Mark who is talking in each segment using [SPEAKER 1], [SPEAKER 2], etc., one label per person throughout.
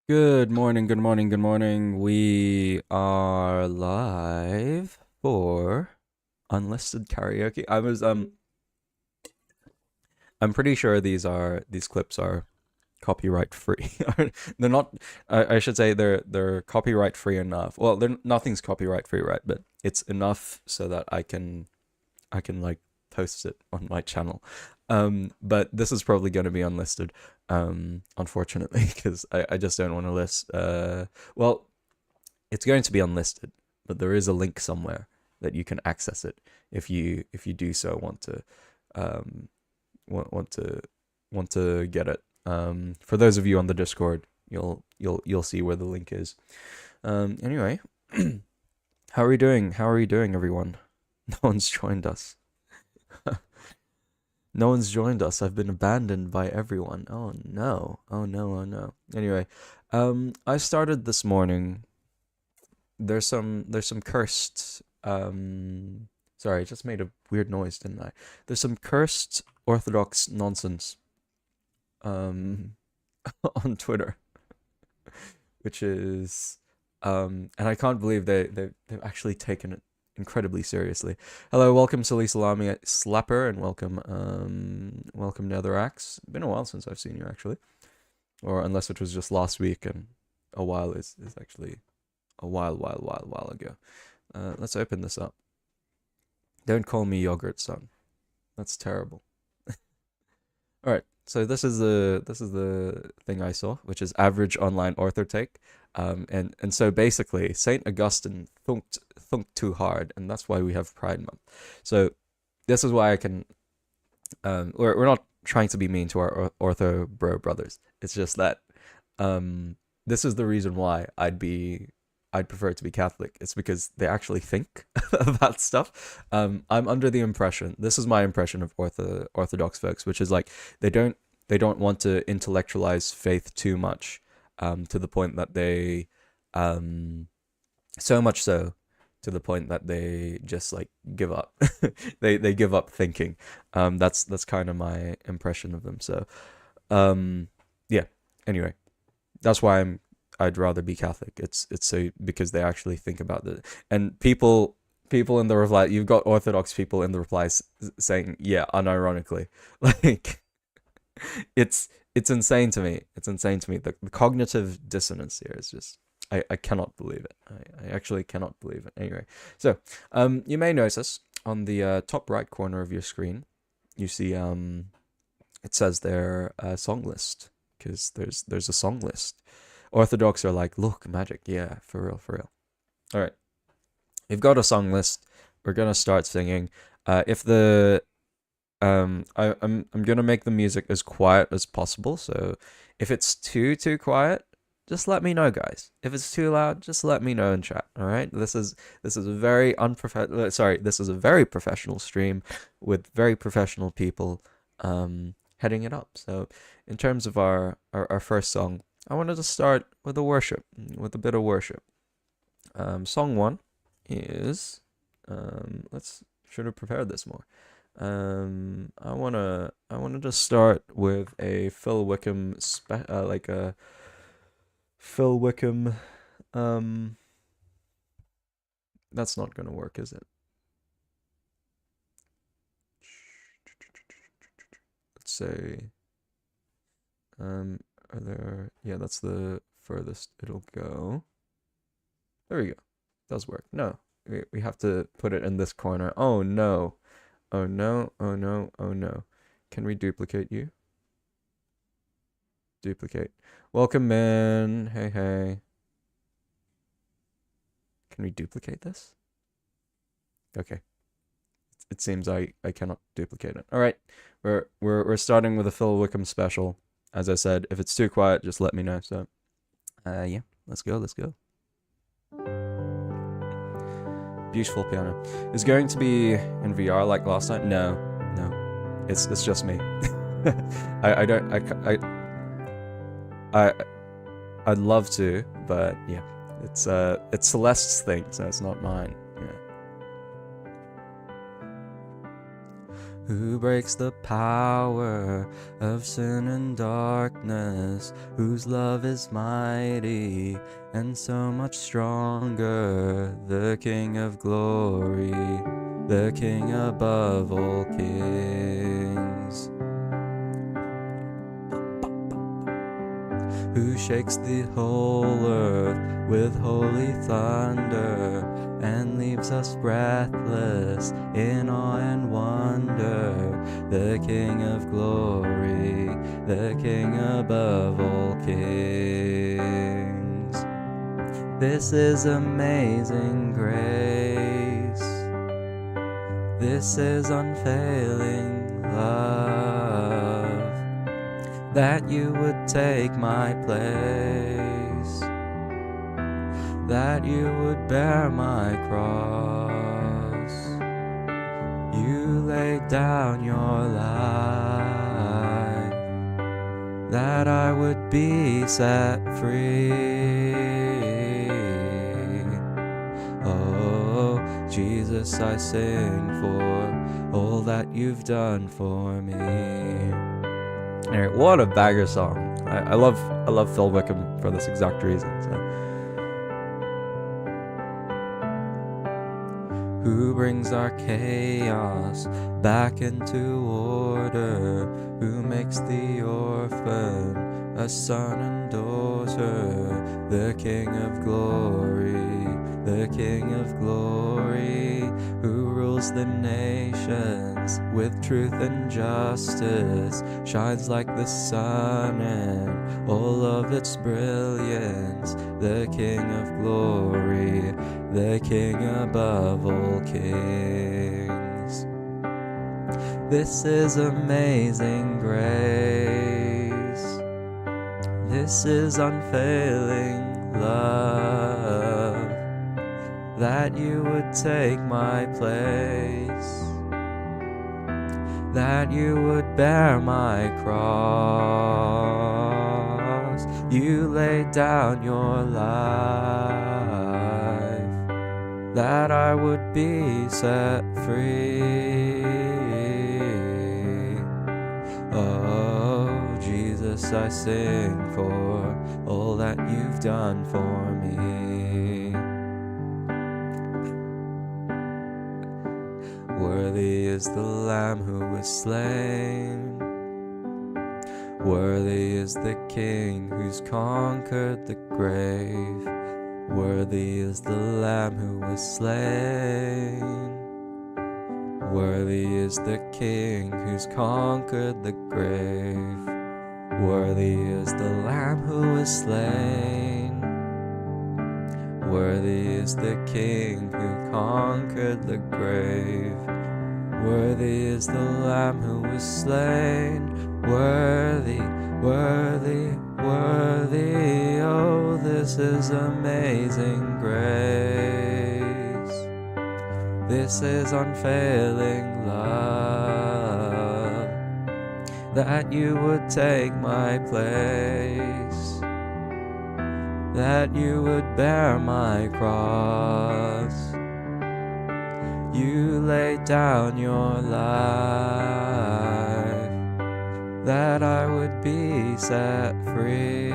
[SPEAKER 1] Good morning, good morning, good morning. We are live for unlisted karaoke. I'm pretty sure these clips are copyright free. They're not I should say they're copyright free enough. Well, they're nothing's copyright free, right? But it's enough so that I can like post it on my channel. But this is probably going to be unlisted, unfortunately, because I just don't want to list. Well, it's going to be unlisted, but there is a link somewhere that you can access it if you do so um want to want to get it. For those of you on the Discord, you'll see where the link is. Anyway, how are you doing? How are you doing, everyone? No one's joined us. No one's joined us. I've been abandoned by everyone. Oh no. Oh no. Oh no. Anyway, I started this morning. There's some cursed sorry, I just made a weird noise, didn't I? There's some cursed Orthodox nonsense um on Twitter, which is and I can't believe they've actually taken it incredibly seriously. Hello, welcome Silly Salami Slapper, and welcome Netherax. Been a while since I've seen you actually, or unless it was just last week, and a while is actually a while ago. Let's open this up. Don't call me yogurt son. That's terrible. All right. So this is the thing I saw, which is average online author take, and so basically Saint Augustine thunked too hard, and that's why we have Pride Month. So this is why I can we're not trying to be mean to our ortho bro brothers. It's just that this is the reason why I'd prefer to be Catholic. It's because they actually think about stuff. I'm under the impression, this is my impression of Orthodox folks, which is like they don't they don't want to intellectualize faith too much, to the point that they so much so to the point that they just like give up. They give up thinking. That's kind of my impression of them. So um, yeah. Anyway, that's why I'd rather be Catholic. It's so because they actually think about the and people in the reply. You've got Orthodox people in the replies saying yeah, unironically, like it's insane to me. It's insane to me. The cognitive dissonance here is just I cannot believe it. I actually cannot believe it. Anyway, so you may notice on the top right corner of your screen, you see it says there song list because there's a song list. Orthodox are like, look, magic, yeah, for real, for real. All right, we've got a song list. We're gonna start singing. If the I'm gonna make the music as quiet as possible. So if it's too quiet, just let me know, guys. If it's too loud, just let me know in chat. All right. This is a very unprofessional. Sorry, this is a very professional stream with very professional people heading it up. So in terms of our first song, I wanted to start with a worship, with a bit of worship. Song one is let's should have prepared this more. I wanna just start with a Phil Wickham like a Phil Wickham. Um, that's not gonna work, is it? Let's say are there? Yeah, that's the furthest it'll go. There we go. Does work. No, we have to put it in this corner. Oh no. Oh no. Oh no. Oh no. Can we duplicate you? Duplicate. Welcome in. Hey, hey. Can we duplicate this? Okay. It seems I cannot duplicate it. All right. We're starting with a Phil Wickham special. As I said, if it's too quiet, just let me know. So, yeah. Let's go. Let's go. Beautiful piano. Is going to be in VR like last time? No. No. It's just me. I don't I I'd love to, but yeah, it's Celeste's thing, so it's not mine. Yeah. who breaks the power of sin and darkness, whose love is mighty and so much stronger, the King of glory, the King above all kings, who shakes the whole earth with holy thunder and leaves us breathless in awe and wonder, the King of glory, the King above all kings. This is amazing grace, this is unfailing love, that you would take my place, that you would bear my cross. You laid down your life, that I would be set free. Oh, Jesus, I sing for all that you've done for me. Anyway, what a banger song. I love Phil Wickham for this exact reason. So. Who brings our chaos back into order, who makes the orphan a son and daughter, the King of glory, the King of glory, who rules the nations with truth and justice, shines like the sun in all of its brilliance, the King of glory, the King above all kings. This is amazing grace, this is unfailing love, that you would take my place, that you would bear my cross. You laid down your life, that I would be set free. Oh, Jesus, I sing for all that you've done for me. Worthy is the Lamb who was slain, worthy is the King who's conquered the grave, worthy is the Lamb who was slain, worthy is the King who's conquered the grave, worthy is the Lamb who was slain, worthy is the King who conquered the grave, worthy is the Lamb who was slain, worthy, worthy, worthy. Oh, this is amazing grace, this is unfailing love, that you would take my place, that you would bear my cross. You laid down your life, that I would be set free.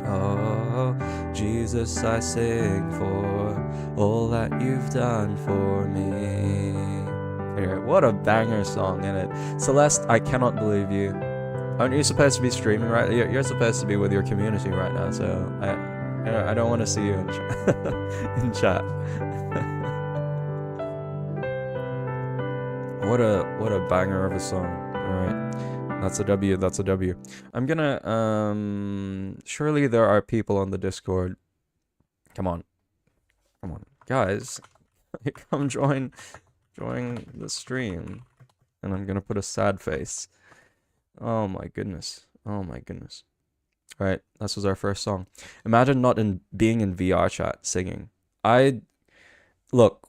[SPEAKER 1] Oh, Jesus, I sing for all that you've done for me. Anyway, what a banger song in it. Celeste, I cannot believe you. Aren't you supposed to be streaming right? You're supposed to be with your community right now, so I don't want to see you in in chat. What a banger of a song. All right, that's a W. That's a W. I'm gonna surely there are people on the Discord. Come on, guys, come join the stream, and I'm gonna put a sad face. Oh my goodness. Oh my goodness. All right, this was our first song. Imagine not being in VR chat singing. Look,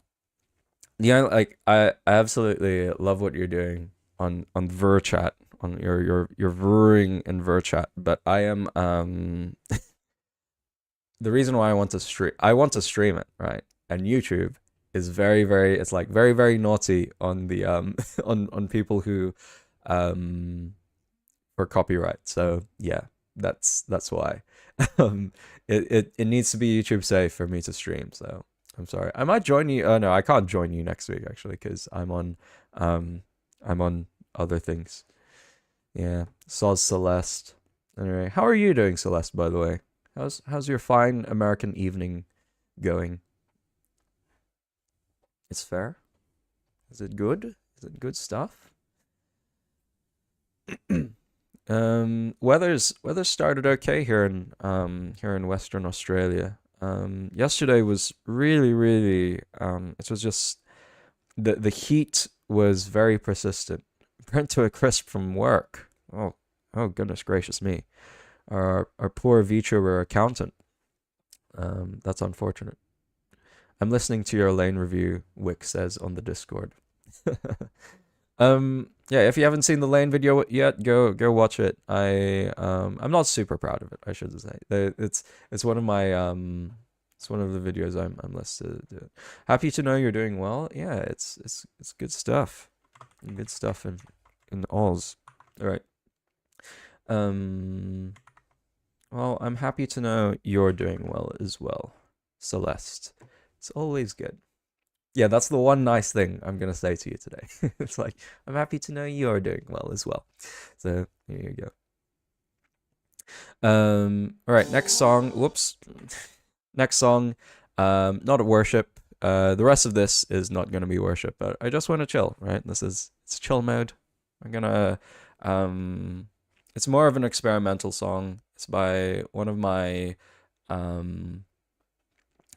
[SPEAKER 1] yeah, like I absolutely love what you're doing on VRChat, on your VRing in VRChat, but I am the reason why I want to stream it, right? And YouTube is it's like very naughty on the on people who for copyright. So yeah, that's why. It needs to be YouTube safe for me to stream. So I'm sorry. I might join you. No, I can't join you next week actually because I'm on other things. Yeah, Soz Celeste. Anyway, how are you doing, Celeste? By the way, how's your fine American evening going? It's fair. Is it good? Is it good stuff? Weather's started okay here in Western Australia. Yesterday was really it was just the heat was very persistent. Burnt to a crisp from work. Oh goodness gracious me. Our poor VTuber accountant. That's unfortunate. I'm listening to your Lane review, Wick says on the Discord. Yeah, if you haven't seen the Lane video yet, go watch it. I'm not super proud of it, I should say. It's one of my it's one of the videos I'm listed to do. Happy to know you're doing well. Yeah, it's good stuff. Good stuff in Oz. All right. Well, I'm happy to know you're doing well as well, Celeste. It's always good. Yeah, that's the one nice thing I'm gonna say to you today. It's like, I'm happy to know you're doing well as well. So here you go. All right, next song. Whoops. Next song. Not a worship. The rest of this is not gonna be worship, but I just want to chill. Right? It's chill mode. I'm gonna. It's more of an experimental song. It's by one of my.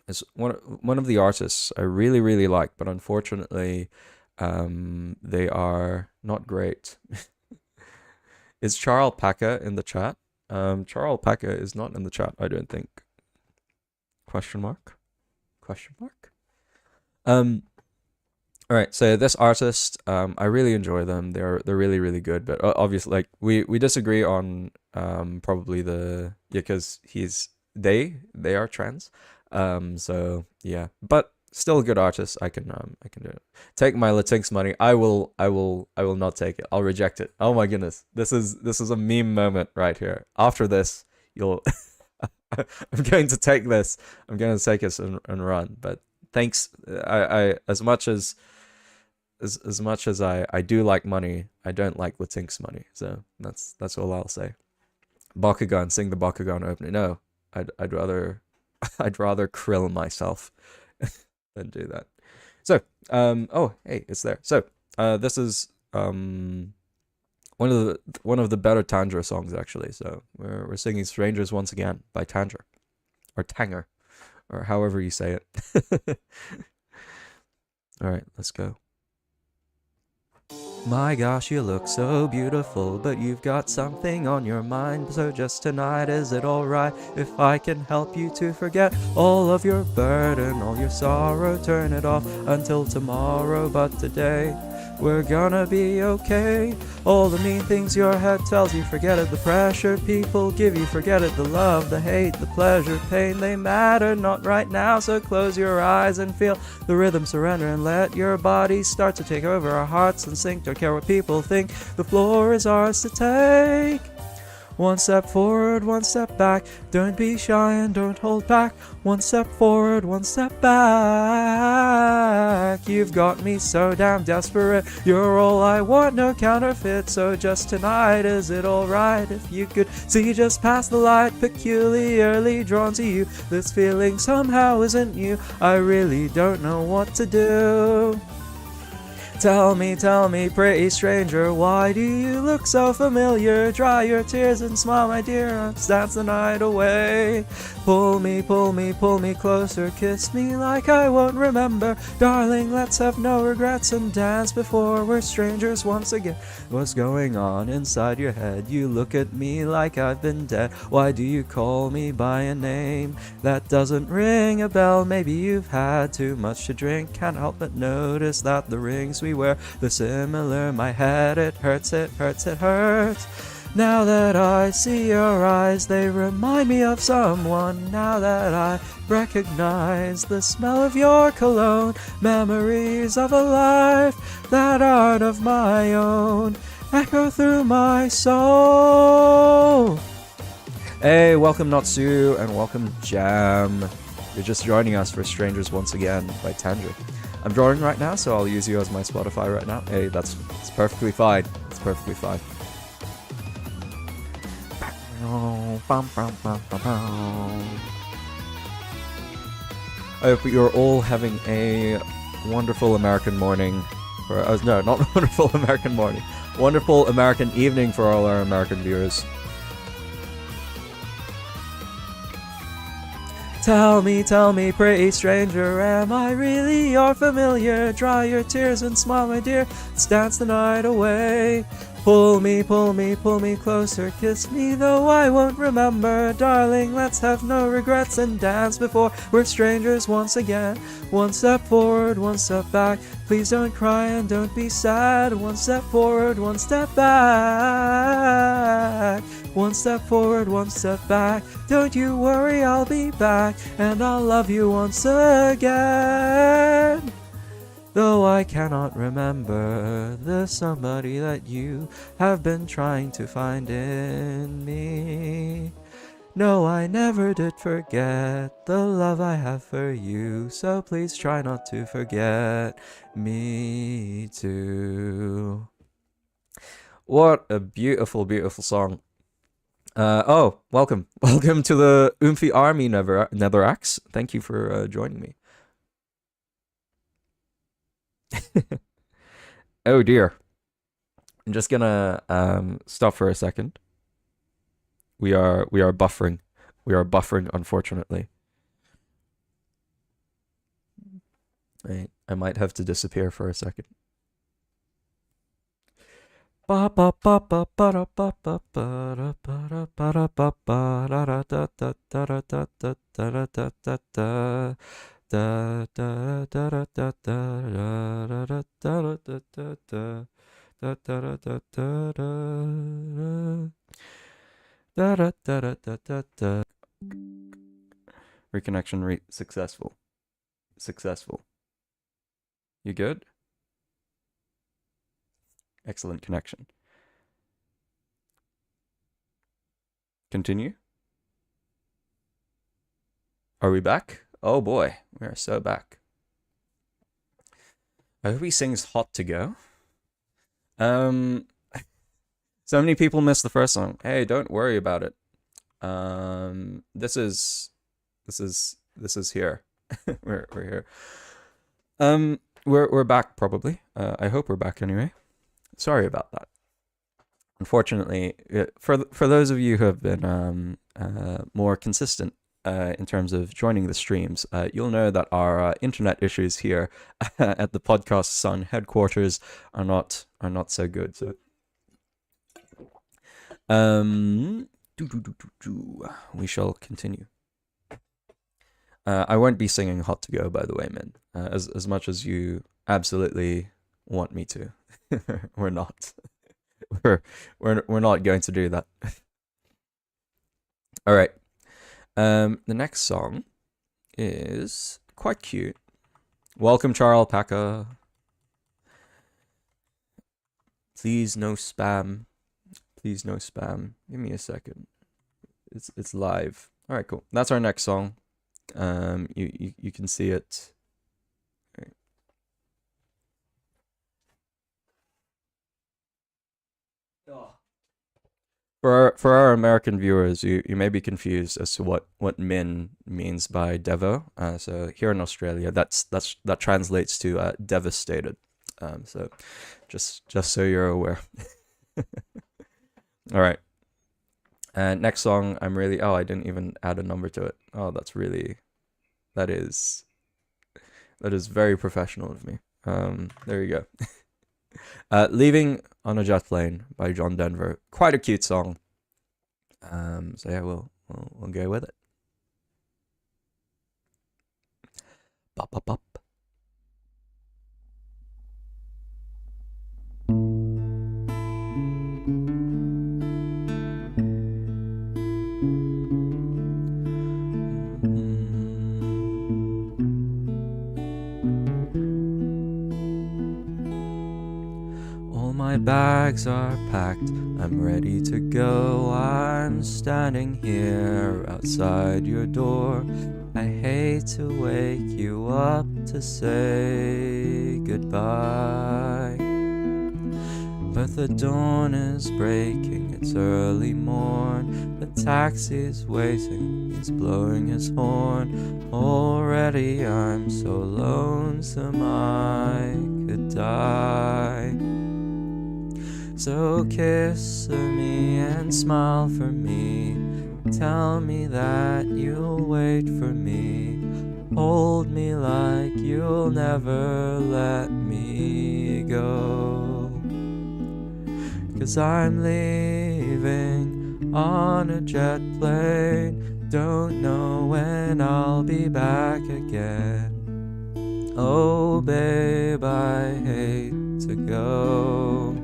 [SPEAKER 1] It's one of the artists I really like, but unfortunately, they are not great. Is Charles Paka in the chat? Charles Paka is not in the chat, I don't think. Question mark? Question mark? All right, so this artist, I really enjoy them. They're really good, but obviously, like we disagree on probably because they are trans. So yeah, but still a good artist. I can do it. Take my Latinx money. I will not take it. I'll reject it. Oh my goodness. This is a meme moment right here. After this, you'll I'm going to take this. I'm going to take this and run. But thanks. I as much as I do like money, I don't like Latinx money. So that's all I'll say. Bakugan, sing the Bakugan opening. No, I'd rather krill myself than do that. So, oh, hey, it's there. So, this is one of the better Tanjiro songs actually. So we're singing "Strangers" once again by Tanjiro, or Tanger, or however you say it. All right, let's go. My gosh, you look so beautiful, but you've got something on your mind. So just tonight, is it alright if I can help you to forget all of your burden, all your sorrow? Turn it off until tomorrow, but today we're gonna be okay. All the mean things your head tells you, forget it. The pressure people give you, forget it. The love, the hate, the pleasure, pain, they matter not right now. So close your eyes and feel the rhythm, surrender and let your body start to take over our hearts and sink. Don't care what people think, the floor is ours to take. One step forward, one step back. Don't be shy and don't hold back. One step forward, one step back. You've got me so damn desperate. You're all I want, no counterfeit. So just tonight, is it alright if you could see just past the light? Peculiarly drawn to you. This feeling somehow isn't new. I really don't know what to do. Tell me, pretty stranger, why do you look so familiar? Dry your tears and smile, my dear, let's dance the night away. Pull me closer, kiss me like I won't remember. Darling, let's have no regrets and dance before we're strangers once again. What's going on inside your head? You look at me like I've been dead. Why do you call me by a name that doesn't ring a bell? Maybe you've had too much to drink. Can't help but notice that the rings we wear, they're similar. My head, it hurts, it hurts, it hurts. Now that I see your eyes, they remind me of someone. Now that I recognize the smell of your cologne, memories of a life that aren't of my own echo through my soul. Hey, welcome Natsu, and welcome Jam. You're just joining us for Strangers Once Again by Tandra. I'm drawing right now, so I'll use you as my Spotify right now. Hey, that's perfectly fine. It's perfectly fine. I hope you're all having a wonderful American morning. No, not wonderful American morning. Wonderful American evening for all our American viewers. Tell me, pretty stranger, am I really your familiar? Dry your tears and smile, my dear, let's dance the night away. Pull me closer, kiss me though I won't remember. Darling, let's have no regrets and dance before we're strangers once again. One step forward, one step back, please don't cry and don't be sad. One step forward, one step back. One step forward, one step back. Don't you worry, I'll be back, and I'll love you once again. Though I cannot remember the somebody that you have been trying to find in me. No, I never did forget the love I have for you, so please try not to forget me too. What a beautiful, beautiful song. Welcome to the Oomphy Army, Netherax. Thank you for joining me. Oh dear. I'm just gonna stop for a second. We are buffering. We are buffering, unfortunately. Right. I might have to disappear for a second. Reconnection rate successful. You good? Excellent connection. Continue. Are we back? Oh boy, we are so back. I hope he sings Hot to Go. So many people missed the first song. Hey, don't worry about it. This is here. we're here. We're back probably. I hope we're back anyway. Sorry about that. Unfortunately, for those of you who have been more consistent in terms of joining the streams, you'll know that our internet issues here at the Podcast Sun headquarters are not so good. So, we shall continue. I won't be singing "Hot to Go," by the way, men. As much as you absolutely want me to, we're not. We're not going to do that. All right. The next song is quite cute. Welcome, Charalpaca. Please no spam. Please no spam. Give me a second. It's live. All right, cool. That's our next song. You can see it. For our American viewers, you may be confused as to what min means by Devo. So here in Australia, that translates to devastated. So just so you're aware. All right. Next song, I didn't even add a number to it. Oh, that is very professional of me. There you go. Leaving on a Jet Plane by John Denver. Quite a cute song. So yeah, we'll go with it. Bop, bop, bop. bags are packed, I'm ready to go. I'm standing here outside your door. I hate to wake you up to say goodbye, but the dawn is breaking, it's early morn. The taxi's waiting, he's blowing his horn. Already I'm so lonesome I could die. So kiss me and smile for me. Tell me that you'll wait for me. Hold me like you'll never let me go. 'Cause I'm leaving on a jet plane. Don't know when I'll be back again. Oh babe, I hate to go.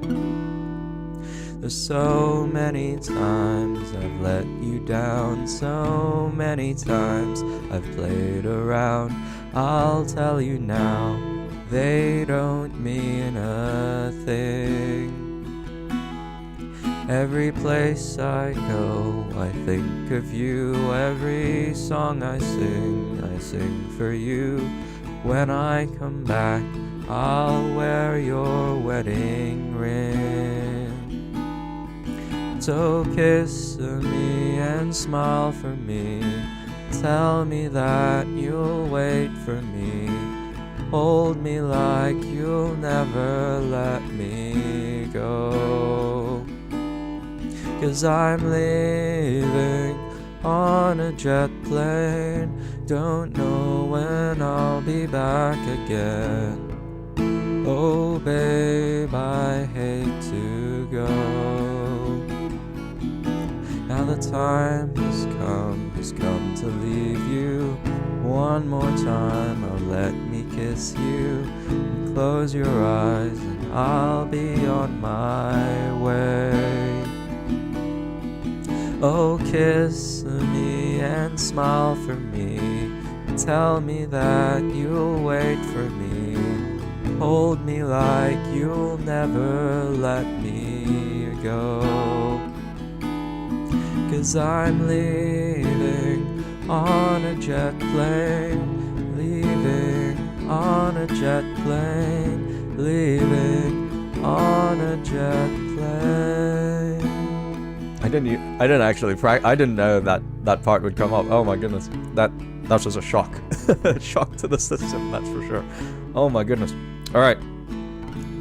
[SPEAKER 1] There's so many times I've let you down, so many times I've played around. I'll tell you now, they don't mean a thing. Every place I go, I think of you. Every song I sing for you. When I come back, I'll wear your wedding ring. So kiss me and smile for me. Tell me that you'll wait for me. Hold me like you'll never let me go. 'Cause I'm leaving on a jet plane. Don't know when I'll be back again. Oh babe, I hate to go. Now the time has come to leave you. One more time, oh let me kiss you. Close your eyes and I'll be on my way. Oh kiss me and smile for me. Tell me that you'll wait for me. Hold me like you'll never let me go. 'Cause I'm leaving on a jet plane. Leaving on a jet plane. Leaving on a jet plane. I didn't actually I didn't know that part would come up. Oh my goodness. That was a shock. Shock to the system, that's for sure. Oh my goodness. All right.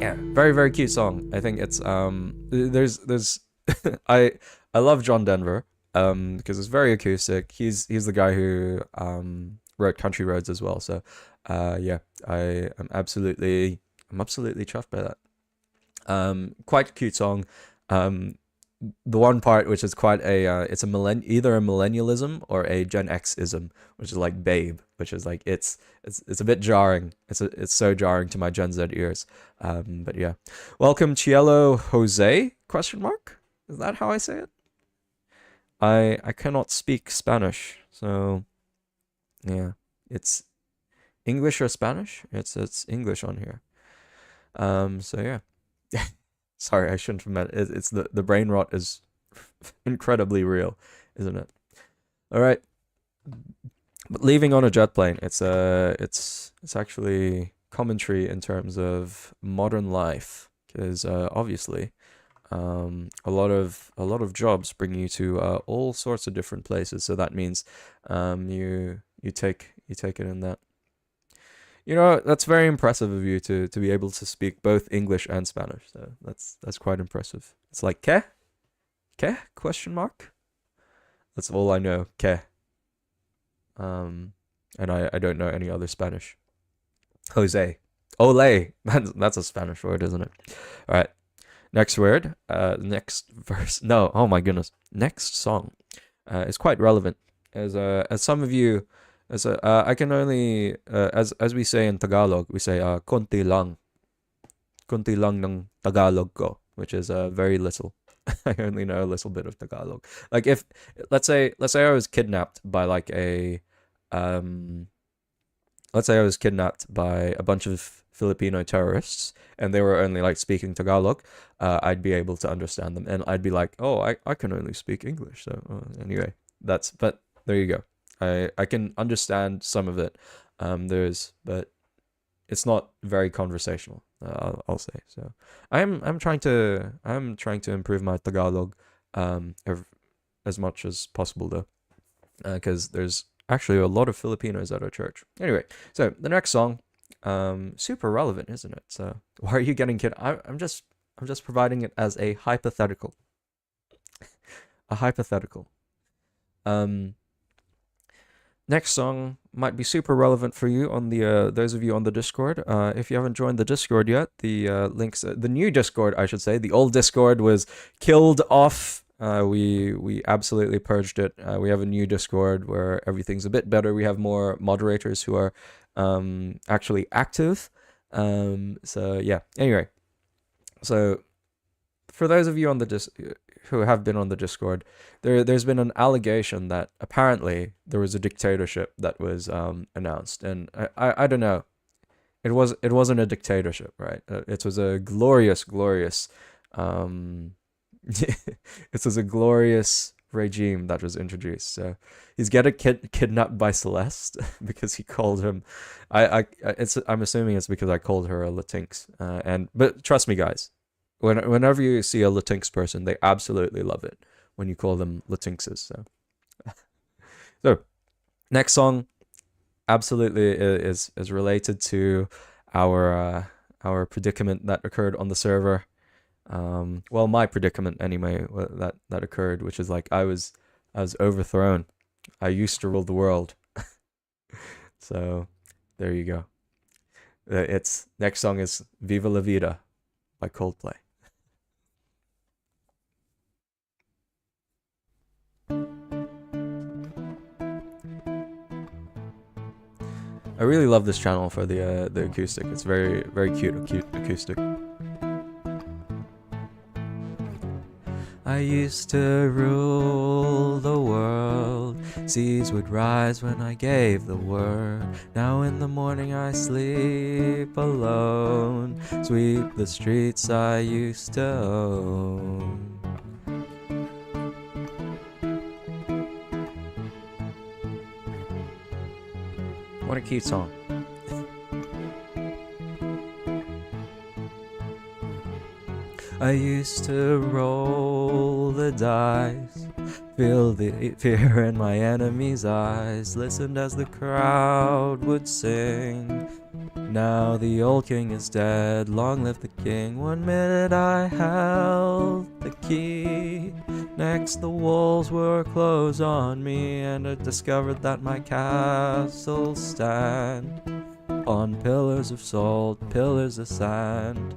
[SPEAKER 1] Yeah, very very cute song. I think it's there's I love John Denver because it's very acoustic. He's the guy who wrote Country Roads as well. So yeah, I'm absolutely chuffed by that. Quite a cute song. The one part which is quite a it's either a millennialism or a Gen X-ism, which is like babe, which is like it's a bit jarring. It's so jarring to my Gen Z ears. But yeah, welcome Cielo Jose ? Is that how I say it? I cannot speak Spanish, so yeah, it's English or Spanish. It's English on here. So yeah. Sorry, I shouldn't have meant it. It's the brain rot is incredibly real, isn't it? All right, but leaving on a jet plane, it's actually commentary in terms of modern life, because obviously, a lot of jobs bring you to all sorts of different places. So that means you take it in that. You know, that's very impressive of you to be able to speak both English and Spanish. So that's quite impressive. It's like ¿qué? ¿Qué? Question mark? That's all I know. ¿Qué? And I don't know any other Spanish. Jose. Ole. That's a Spanish word, isn't it? All right. Next word. Next verse. No. Oh my goodness. Next song. Is quite relevant as some of you. I can only as we say in Tagalog, we say konti lang ng Tagalog ko, which is very little. I only know a little bit of Tagalog. Like if let's say I was kidnapped by like a let's say I was kidnapped by a bunch of Filipino terrorists and they were only like speaking Tagalog, I'd be able to understand them, and I'd be like, oh, I can only speak English. So anyway, but there you go. I can understand some of it. But it's not very conversational. I'll say so. I'm trying to improve my Tagalog, as much as possible though, because there's actually a lot of Filipinos at our church. Anyway, so the next song, super relevant, isn't it? So why are you getting kid? I'm just providing it as a hypothetical. A hypothetical. Next song might be super relevant for you on the those of you on the Discord. If you haven't joined the Discord yet, the links, the new Discord, I should say, the old Discord was killed off. We absolutely purged it. We have a new Discord where everything's a bit better. We have more moderators who are actually active. So yeah. Anyway, so for those of you on the who have been on the Discord, there's been an allegation that apparently there was a dictatorship that was announced, and I don't know, it wasn't a dictatorship, right? It was a glorious it was a glorious regime that was introduced. So he's getting kidnapped by Celeste because he called him. I'm assuming it's because I called her a Latinx, but trust me, guys. Whenever you see a Latinx person, they absolutely love it when you call them Latinxes. So next song absolutely is related to our predicament that occurred on the server. Well, my predicament anyway, that occurred, which is like I was overthrown. I used to rule the world. So there you go. Its next song is Viva la Vida by Coldplay. I really love this channel for the acoustic. It's very cute acoustic. I used to rule the world. Seas would rise when I gave the word. Now in the morning I sleep alone. Sweep the streets I used to own. What a cute song. I used to roll the dice, feel the fear in my enemy's eyes, listened as the crowd would sing. Now the old king is dead, long live the king. 1 minute I held the key, next the walls were closed on me, and I discovered that my castles stand on pillars of salt, pillars of sand.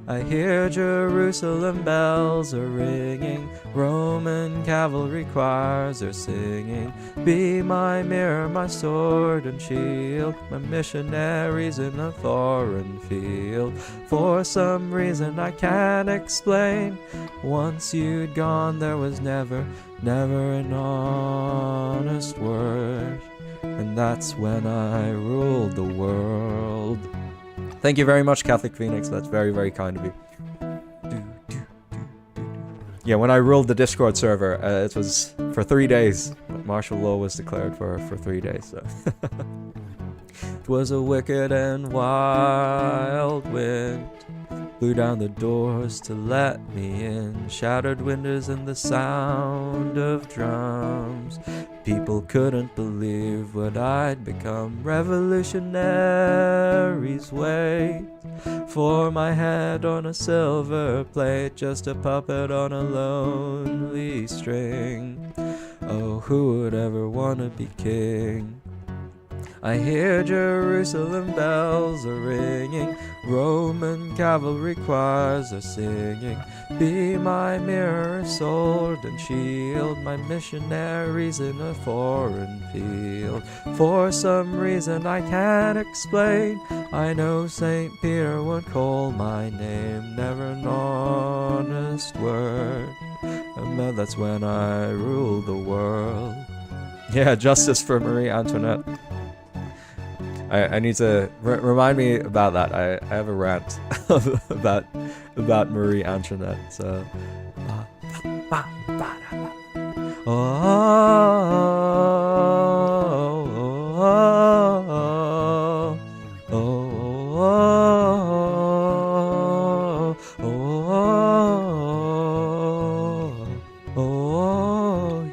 [SPEAKER 1] I hear Jerusalem bells are ringing, Roman cavalry choirs are singing. Be my mirror, my sword and shield, my missionaries in a foreign field. For some reason I can't explain, once you'd gone there was never an honest word. And that's when I ruled the world. Thank you very much, Catholic Phoenix. That's very kind of you. Yeah, when I ruled the Discord server, it was for 3 days. Martial law was declared for 3 days. So. It was a wicked and wild wind, blew down the doors to let me in, shattered windows and the sound of drums. People couldn't believe what I'd become. Revolutionaries wait for my head on a silver plate, just a puppet on a lonely string. Oh, who would ever want to be king? I hear Jerusalem bells are ringing, Roman cavalry choirs are singing. Be my mirror, sword and shield, my missionaries in a foreign field. For some reason I can't explain, I know St. Peter won't call my name, never an honest word. And that's when I ruled the world. Yeah, justice for Marie Antoinette. I need to remind me about that. I have a rant about Marie Antoinette. So,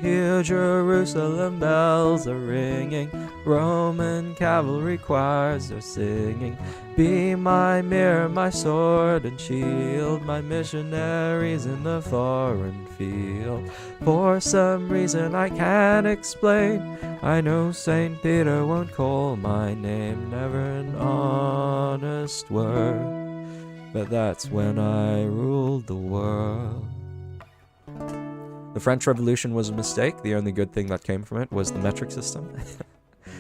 [SPEAKER 1] hear Jerusalem bells are ringing, Roman cavalry choirs are singing. Be my mirror, my sword and shield, my missionaries in the foreign field. For some reason I can't explain, I know St. Peter won't call my name, never an honest word, but that's when I ruled the world. The French Revolution was a mistake. The only good thing that came from it was the metric system.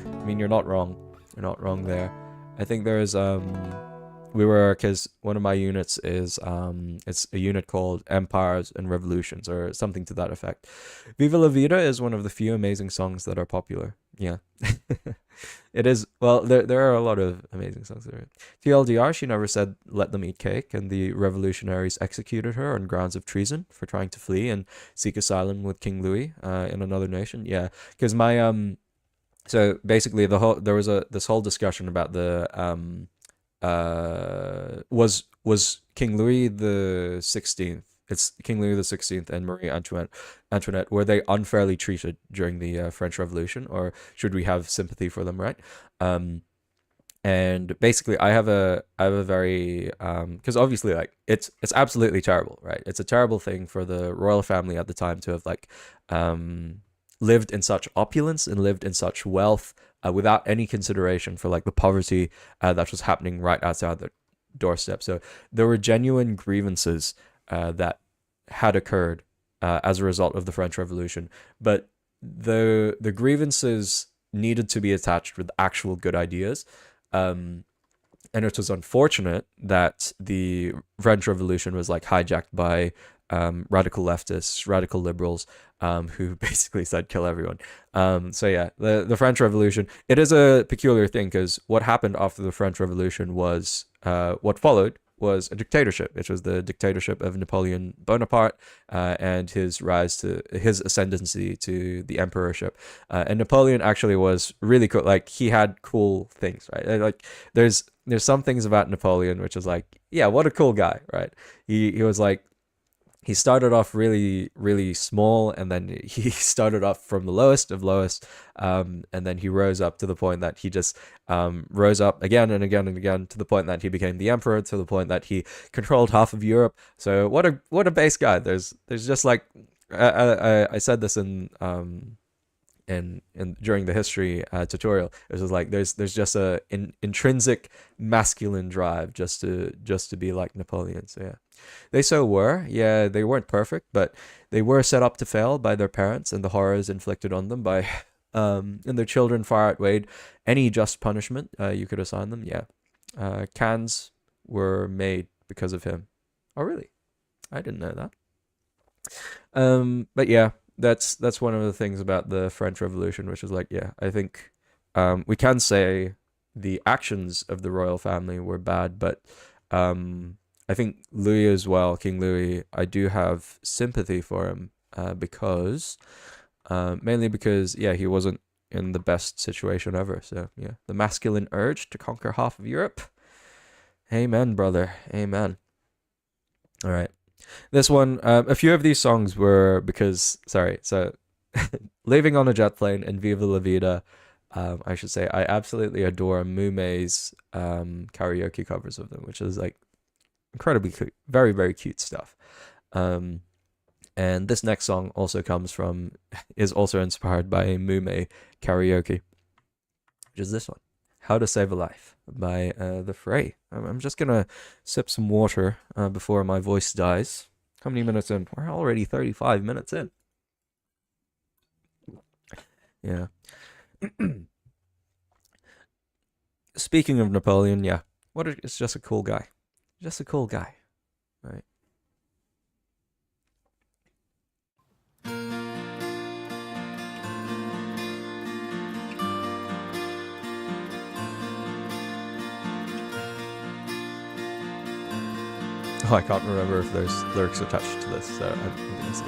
[SPEAKER 1] I mean, you're not wrong. You're not wrong there. I think there's because one of my units is it's a unit called Empires and Revolutions or something to that effect. Viva La Vida is one of the few amazing songs that are popular. Yeah. It is. Well, there are a lot of amazing songs there. TLDR, she never said let them eat cake, and the revolutionaries executed her on grounds of treason for trying to flee and seek asylum with King Louis in another nation. Yeah, because my so basically there was this whole discussion about the was King Louis the 16th. It's King Louis the 16th and Marie Antoinette. Were they unfairly treated during the French Revolution, or should we have sympathy for them? Right. And basically, I have a very because obviously like it's absolutely terrible, right? It's a terrible thing for the royal family at the time to have like lived in such opulence and lived in such wealth without any consideration for like the poverty that was happening right outside their doorstep. So there were genuine grievances that had occurred as a result of the French Revolution, but the grievances needed to be attached with actual good ideas. And it was unfortunate that the French Revolution was like hijacked by radical leftists, radical liberals, who basically said kill everyone. So yeah, the French Revolution, it is a peculiar thing because what happened after the French Revolution was what followed was a dictatorship, which was the dictatorship of Napoleon Bonaparte and his rise to his ascendancy to the emperorship. And Napoleon actually was really cool. Like he had cool things, right? Like there's some things about Napoleon which is like, yeah, what a cool guy, right? He was like, he started off really, really small, and then he started off from the lowest of lowest, and then he rose up to the point that he just rose up again and again and again to the point that he became the emperor, to the point that he controlled half of Europe. So what a base guy. There's just like I said this in during the history tutorial. It was like there's just a intrinsic masculine drive just to be like Napoleon. So yeah, they so were. Yeah, they weren't perfect, but they were set up to fail by their parents, and the horrors inflicted on them by and their children far outweighed any just punishment you could assign them. Yeah, cans were made because of him. Oh really? I didn't know that. But yeah, that's one of the things about the French Revolution, which is like, yeah, I think we can say the actions of the royal family were bad, but I think Louis as well, King Louis, I do have sympathy for him because mainly because yeah, he wasn't in the best situation ever. So yeah, the masculine urge to conquer half of Europe. Amen, brother. Amen. All right. This one, a few of these songs were because, sorry, so Leaving on a Jet Plane and Viva La Vida, I should say, I absolutely adore Mume's karaoke covers of them, which is like incredibly cute, very, very cute stuff. And this next song also is also inspired by Mume karaoke, which is this one, How to Save a Life by The Fray. I'm just gonna sip some water before my voice dies. How many minutes in? We're already 35 minutes in. Yeah. Speaking of Napoleon, yeah, it's just a cool guy. Just a cool guy, right? Oh, I can't remember if there's lyrics attached to this, so I'm gonna see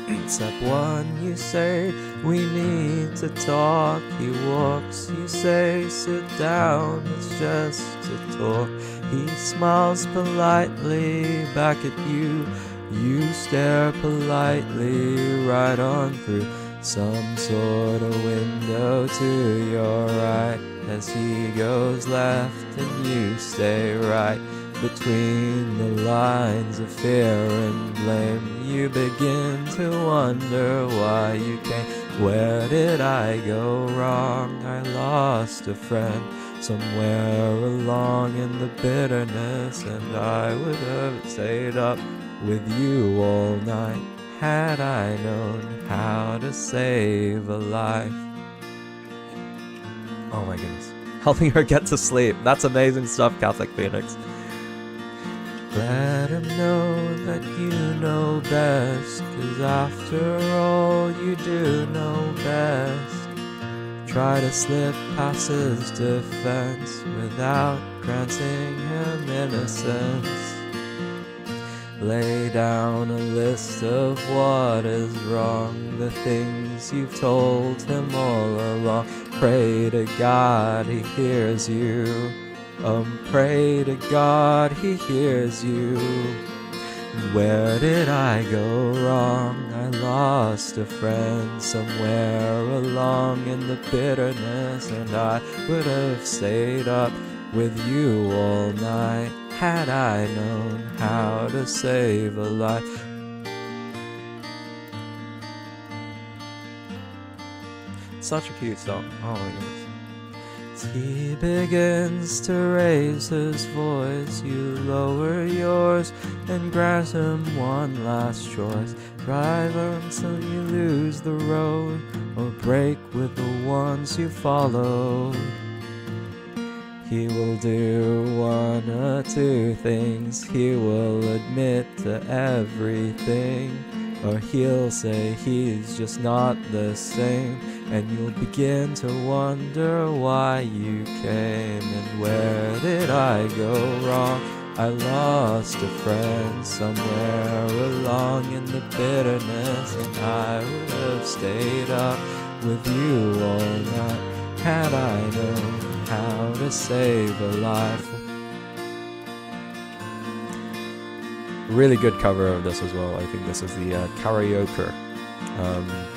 [SPEAKER 1] if... Step one, you say, we need to talk. He walks, you say, sit down, it's just to talk. He smiles politely back at you. You stare politely right on through some sort of window to your right as he goes left and you stay right. Between the lines of fear and blame, you begin to wonder why you came. Where did I go wrong? I lost a friend somewhere along in the bitterness, and I would have stayed up with you all night had I known how to save a life. Oh my goodness. Helping her get to sleep. That's amazing stuff, Catholic Phoenix. Let him know that you know best, 'cause after all you do know best. Try to slip past his defense without granting him innocence. Lay down a list of what is wrong, the things you've told him all along. Pray to God he hears you. Pray to God he hears you. Where did I go wrong? I lost a friend somewhere along in the bitterness, and I would have stayed up with you all night had I known how to save a life. Such a cute song. Oh my goodness. He begins to raise his voice, you lower yours and grant him one last choice. Drive until you lose the road, or break with the ones you follow. He will do one or two things. He will admit to everything, or he'll say he's just not the same. And you'll begin to wonder why you came. And where did I go wrong? I lost a friend somewhere along in the bitterness, and I would have stayed up with you all night had I known how to save a life. Really good cover of this as well. I think this is the karaoke.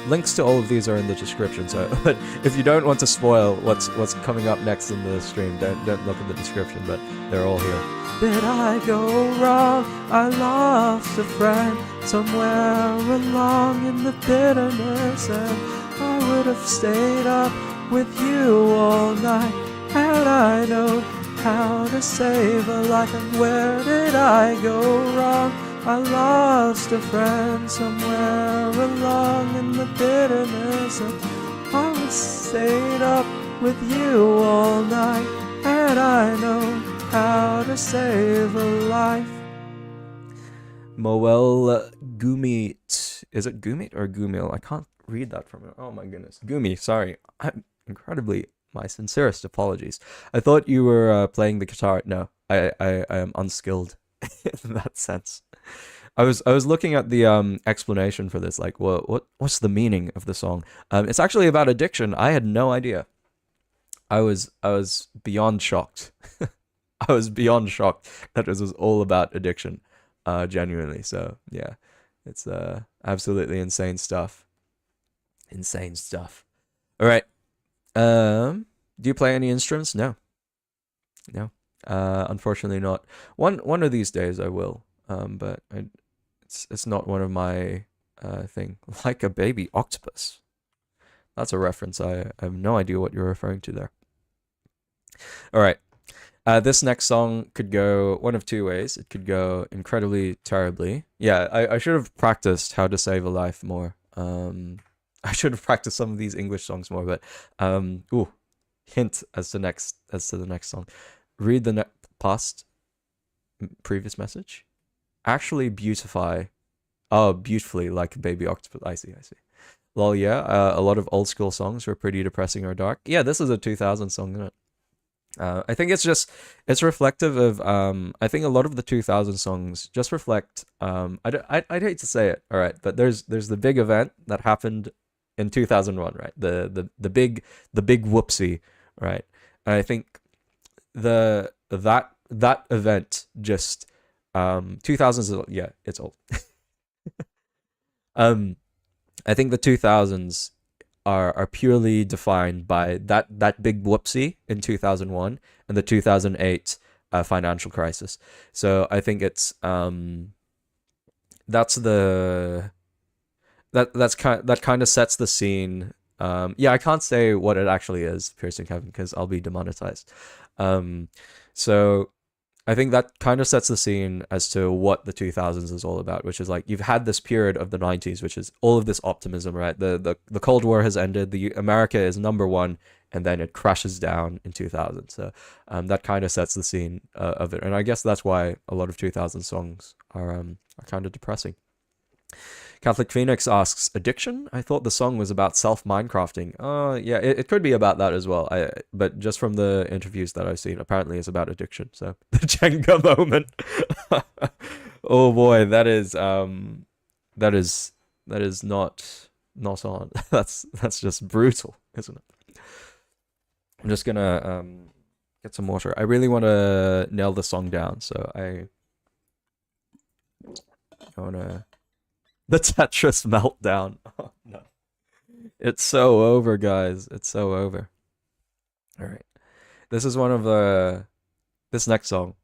[SPEAKER 1] Links to all of these are in the description, so but if you don't want to spoil what's coming up next in the stream, don't look in the description, but they're all here. Did I go wrong? I lost a friend somewhere along in the bitterness, and I would have stayed up with you all night had I known how to save a life. And where did I go wrong? I lost a friend somewhere along in the bitterness, and I would stayed up with you all night had I known how to save a life. Moel Gumit. Is it Gumit or Gumil? I can't read that from it. Oh my goodness. Gumi, sorry. I'm incredibly, my sincerest apologies. I thought you were playing the guitar. No, I am unskilled in that sense. I was looking at the explanation for this, like what's the meaning of the song? It's actually about addiction. I had no idea. I was beyond shocked. I was beyond shocked that this was all about addiction, genuinely. So yeah, it's absolutely insane stuff. Insane stuff. All right. Do you play any instruments? No. Unfortunately not. One of these days I will. But it's not one of my thing. Like a baby octopus. That's a reference. I have no idea what you're referring to there. All right. This next song could go one of two ways. It could go incredibly terribly. Yeah, I should have practiced How to Save a Life more. I should have practiced some of these English songs more, but hint as to the next song. Read the previous message. Actually beautify. Oh, beautifully like a baby octopus. I see. Lol, yeah. A lot of old school songs were pretty depressing or dark. Yeah, this is a 2000 song, isn't it? I think it's reflective of I think a lot of the 2000 songs just reflect I'd hate to say it, all right, but there's the big event that happened in 2001, right? The big whoopsie, right? And I think that event just 2000s, yeah, it's old. um I think the 2000s are purely defined by that big whoopsie in 2001 and the 2008 financial crisis. So I think it's that's the that kind of sets the scene. Yeah, I can't say what it actually is, Piercing Heaven, because I'll be demonetized. Um, so I think that kind of sets the scene as to what the 2000s is all about, which is like you've had this period of the 90s, which is all of this optimism, right? The Cold War has ended, the America is number one, and then it crashes down in 2000. So that kind of sets the scene of it, and I guess that's why a lot of 2000 songs are kind of depressing. Catholic Phoenix asks, addiction? I thought the song was about self Minecrafting. Yeah, it could be about that as well. But just from the interviews that I've seen, apparently it's about addiction. So the Jenga moment. Oh boy, that is not on. That's just brutal, isn't it? I'm just gonna get some water. I really want to nail the song down, so I wanna. The Tetris meltdown. Oh no. It's so over, guys. It's so over. All right. This is one of the this next song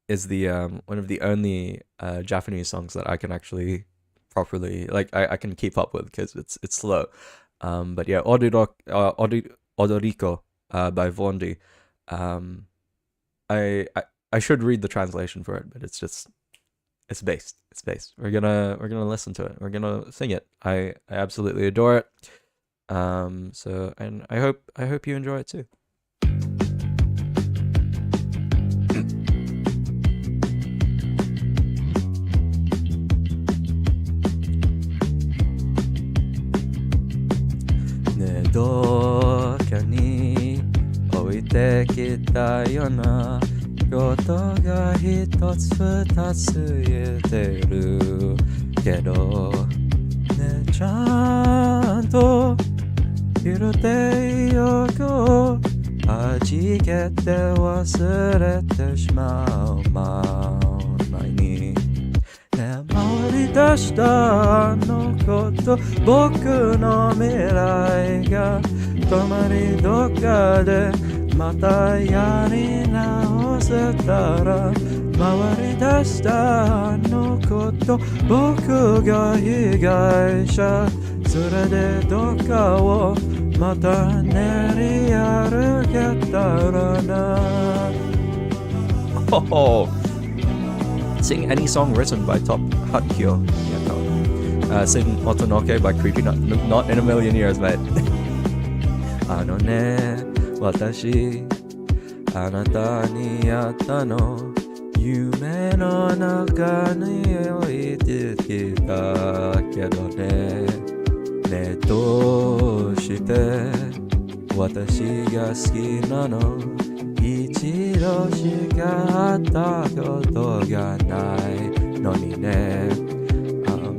[SPEAKER 1] is the one of the only Japanese songs that I can actually properly like I can keep up with because it's slow. But yeah, Odoriko by Vondi. Um I should read the translation for it, but it's based. It's based. We're gonna listen to it. We're gonna sing it. I absolutely adore it. So and I hope you enjoy it too.ねえどっかに置いてきたよなことが一つ二つ言ってるけどねちゃんと拾ってよこ味気って忘れてしまう前にね回り出したあのこと僕の未来が止まりどっかでまたやり直せたら回り出したあのこと僕が被害者それでどっかをまた練り歩けたらな Oh, sing any song written by Top Hatkyo. Sing Motonoke by Creepy Not in a million years, mate. あのね私あなたに会ったの夢の中に置いてきたけどねねどうして私が好きなの一度しか会ったことがないのにね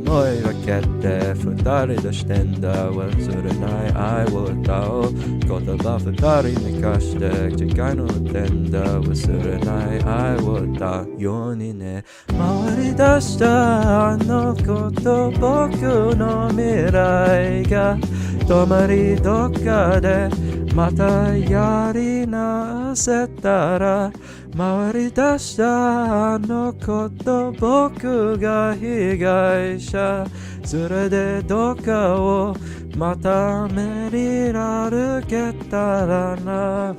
[SPEAKER 1] 思い分けて二人でしてんだ忘れない愛を歌おう言葉二人に貸して次回の点だ忘れない愛を歌うようにね回り出したあのこと僕の未来が止まりどっかでまたやり直せたら回り出したあのこと僕が被害者それでどっかをまたメリラルけたらな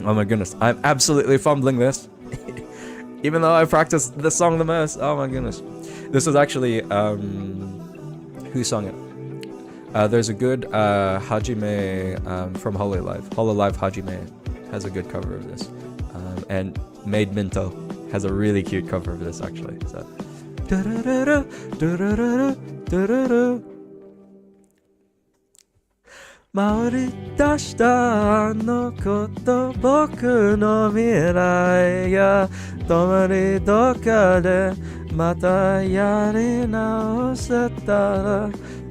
[SPEAKER 1] Oh my goodness, I'm absolutely fumbling this even though I practiced this song the most. Oh my goodness. This is actually who sung it? There's a good Hajime from Hololive. Hololive Hajime has a good cover of this. And Maid Minto has a really cute cover of this actually. So 回り出したあのこと僕の未来が止まりどっかでまたやり直せたら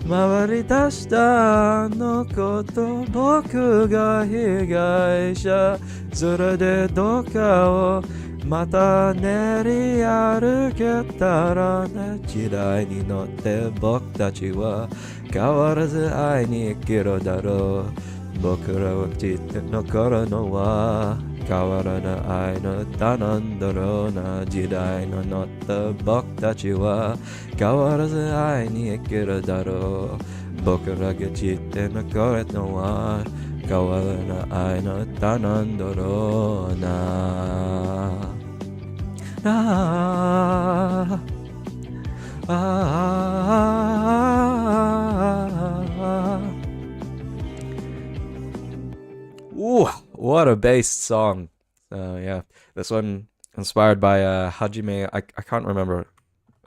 [SPEAKER 1] 回り出したあのこと僕が被害者それでどっかをまた練り歩けたらね時代に乗って僕たちは変わらず会いに生きるだろう僕らはきっと残るのは変わらない愛の歌なんだろうな時代の乗った僕たちは変わらず愛に生きるだろう僕らがきっと残るのは変わらない愛の歌なんだろうなOoh, what a bass song. Yeah, this one inspired by Hajime. I can't remember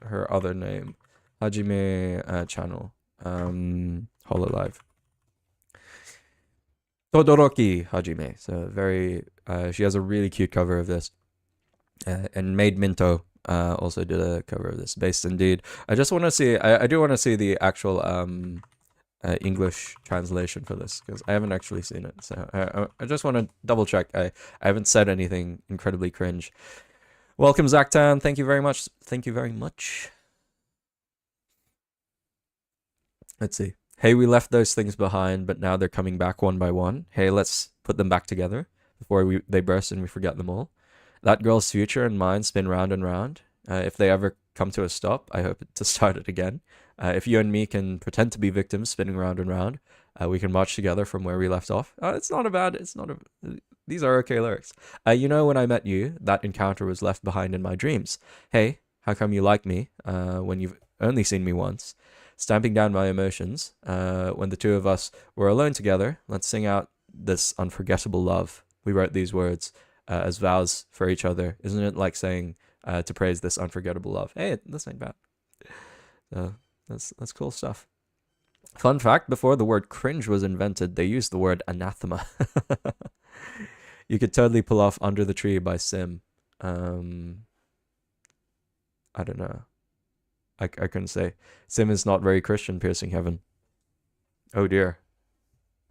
[SPEAKER 1] her other name. Hajime channel. Hololive. Todoroki Hajime. So very. She has a really cute cover of this. And Maid Minto also did a cover of this. Based indeed. I just want to see. I do want to see the actual English translation for this because I haven't actually seen it. So I just want to double check. I haven't said anything incredibly cringe. Welcome Zactan. Thank you very much. Thank you very much. Let's see. Hey, we left those things behind, but now they're coming back one by one. Hey, let's put them back together before they burst and we forget them all. That girl's future and mine spin round and round. If they ever come to a stop, I hope to start it again. If you and me can pretend to be victims spinning round and round, we can march together from where we left off. It's not a bad, these are okay lyrics. You know, when I met you, that encounter was left behind in my dreams. Hey, how come you like me when you've only seen me once? Stamping down my emotions, when the two of us were alone together, let's sing out this unforgettable love. We wrote these words as vows for each other. Isn't it like saying to praise this unforgettable love? Hey, this ain't bad. That's cool stuff. Fun fact, before the word cringe was invented, they used the word anathema. You could totally pull off Under the Tree by Sim. I don't know. I couldn't say. Sim is not very Christian, piercing heaven. Oh dear.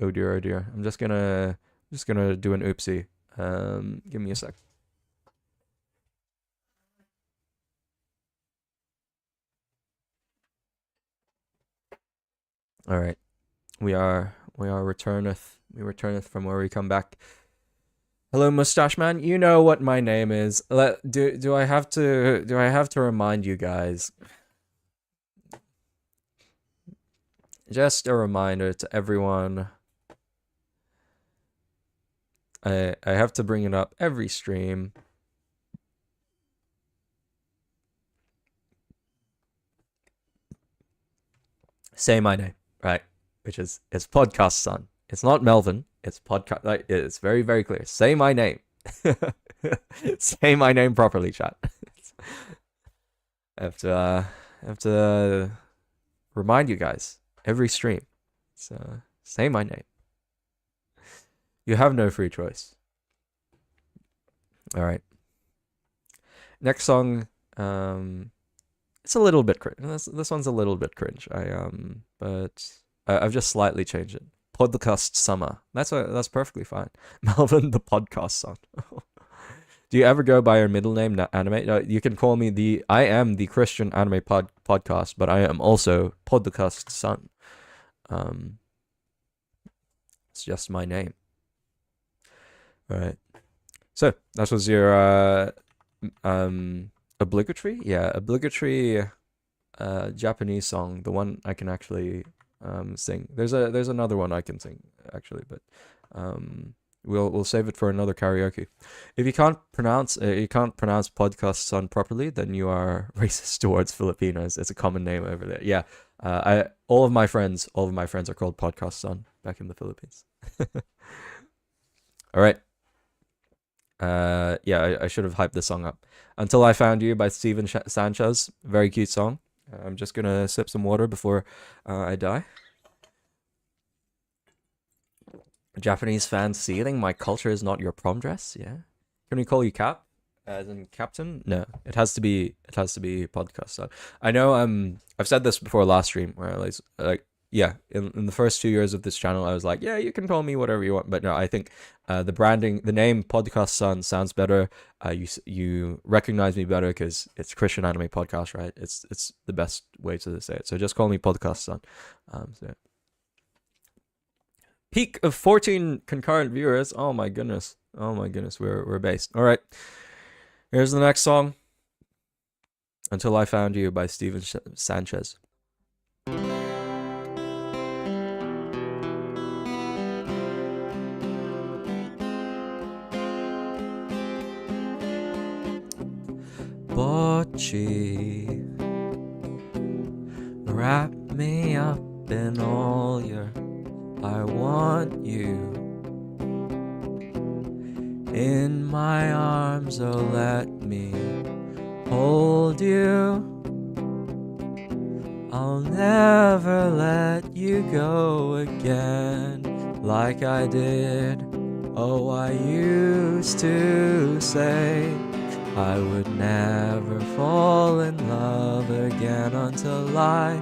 [SPEAKER 1] Oh dear, oh dear. I'm just gonna do an oopsie. Give me a sec. All right, we returneth. We returneth from where we come back. Hello, Mustache Man. You know what my name is. Do I have to remind you guys? Just a reminder to everyone. I have to bring it up every stream. Say my name, right? Which is it's podcast son. It's not Melvin. It's podcast. Like, it's very very clear. Say my name. Say my name properly, chat. I have to remind you guys every stream. So say my name. You have no free choice. All right. Next song. It's a little bit cringe. This one's a little bit cringe. But I've just slightly changed it. Podcast Summer. That's perfectly fine. Melvin, the podcast son. Do you ever go by your middle name, anime? You can call me I am the Christian anime podcast, but I am also podcast son. It's just my name. All right. So that was your obligatory, obligatory Japanese song. The one I can actually sing. There's another one I can sing actually, but we'll save it for another karaoke. If you can't pronounce podcast son properly, then you are racist towards Filipinos. It's a common name over there. Yeah, all of my friends are called podcast son back in the Philippines. All right. I should have hyped this song up. Until I Found You by Steven Sanchez. Very cute song. I'm just gonna sip some water before I die. Japanese fans seething. My culture is not your prom dress. Yeah. Can we call you Cap? As in captain? No. It has to be. It has to be podcast. So I know. I've said this before last stream where like yeah. In the first 2 years of this channel, I was like, yeah, you can call me whatever you want. But no, I think the branding, the name Podcast Sun sounds better. You recognize me better because it's Christian anime podcast, right? It's the best way to say it. So just call me Podcast Sun. So peak of 14 concurrent viewers. Oh my goodness. Oh my goodness. We're based. All right. Here's the next song. Until I Found You by Steven Sanchez. Bocce, wrap me up in all your I want you in my arms, oh let me hold you. I'll never let you go again like I did. Oh, I used to say I would never fall in love again until I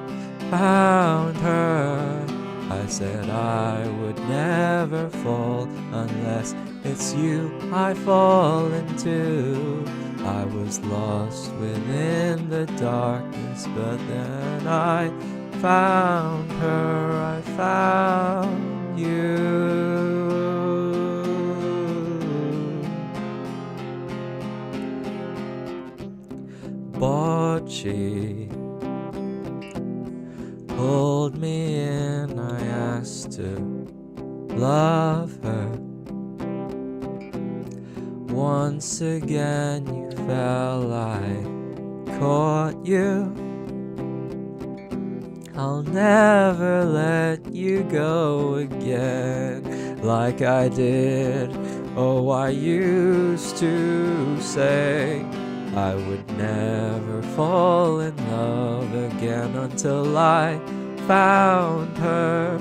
[SPEAKER 1] found her. I said I would never fall unless it's you I fall into. I was lost within the darkness, but then I found her, I found you. Bocce pulled me in, I asked to love her. Once again you fell, I caught you. I'll never let you go again like I did. Oh, I used to say I would never fall in love again until I found her.